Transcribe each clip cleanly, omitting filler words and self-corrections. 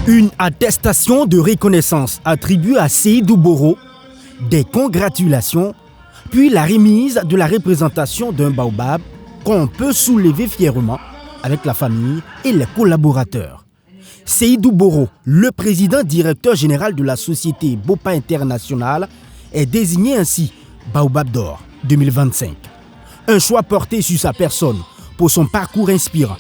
Une attestation de reconnaissance attribuée à Seydou Boro, des congratulations, puis la remise de la représentation d'un baobab qu'on peut soulever fièrement avec la famille et les collaborateurs. Seydou Boro, le président directeur général de la société Bopa International, est désigné ainsi Baobab d'or 2025. Un choix porté sur sa personne pour son parcours inspirant.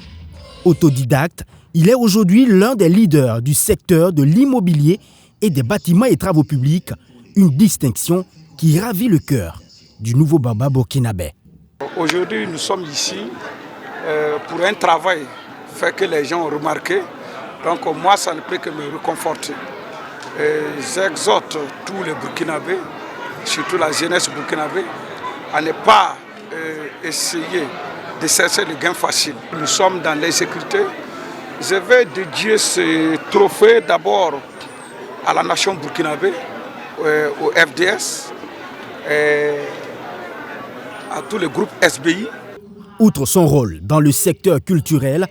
Autodidacte, il est aujourd'hui l'un des leaders du secteur de l'immobilier et des bâtiments et travaux publics, une distinction qui ravit le cœur du nouveau baobab burkinabé. Aujourd'hui, nous sommes ici pour un travail fait que les gens ont remarqué. Donc moi, ça ne peut que me réconforter. J'exhorte tous les Burkinabés, surtout la jeunesse burkinabé, à ne pas essayer de chercher le gain facile. Nous sommes dans l'insécurité. Je vais dédier ce trophée d'abord à la nation burkinabé, au FDS, à tous les groupes SBI. Outre son rôle dans le secteur culturel,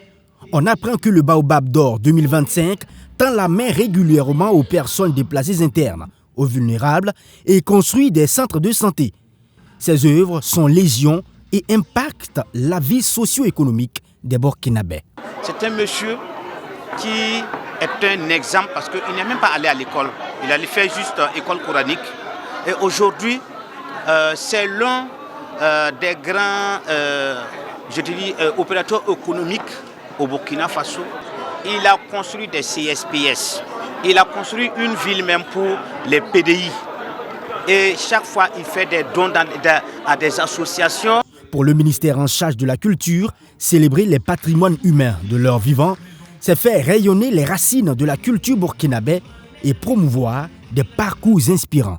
on apprend que le Baobab d'or 2025 tend la main régulièrement aux personnes déplacées internes, aux vulnérables et construit des centres de santé. Ses œuvres sont légion et impactent la vie socio-économique des Burkinabés. C'est un monsieur qui est un exemple parce qu'il n'est même pas allé à l'école. Il allait faire juste école coranique. Et aujourd'hui, c'est l'un des grands opérateurs économiques au Burkina Faso. Il a construit des CSPS. Il a construit une ville même pour les PDI. Et chaque fois, il fait des dons à des associations. Pour le ministère en charge de la culture, célébrer les patrimoines humains de leur vivant, c'est faire rayonner les racines de la culture burkinabé et promouvoir des parcours inspirants.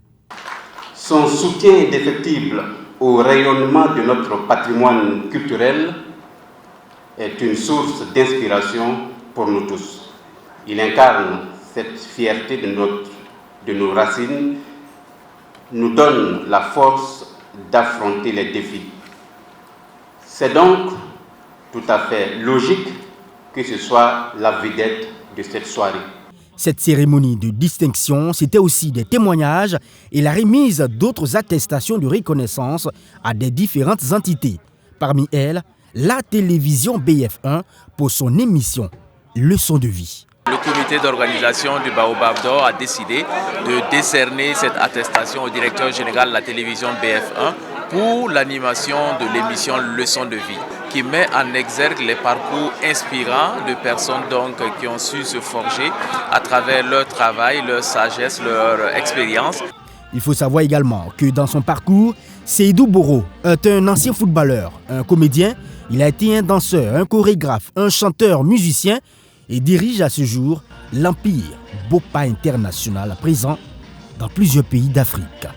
Son soutien indéfectible au rayonnement de notre patrimoine culturel est une source d'inspiration pour nous tous. Il incarne cette fierté de nos racines, nous donne la force d'affronter les défis. C'est donc tout à fait logique que ce soit la vedette de cette soirée. Cette cérémonie de distinction, c'était aussi des témoignages et la remise d'autres attestations de reconnaissance à des différentes entités. Parmi elles, la télévision BF1 pour son émission Leçon de vie. Le comité d'organisation du Baobab d'or a décidé de décerner cette attestation au directeur général de la télévision BF1 pour l'animation de l'émission Leçon de vie, qui met en exergue les parcours inspirants de personnes qui ont su se forger à travers leur travail, leur sagesse, leur expérience. Il faut savoir également que dans son parcours, Seydou Boro est un ancien footballeur, un comédien, il a été un danseur, un chorégraphe, un chanteur, musicien et dirige à ce jour l'Empire Bopa International présent dans plusieurs pays d'Afrique.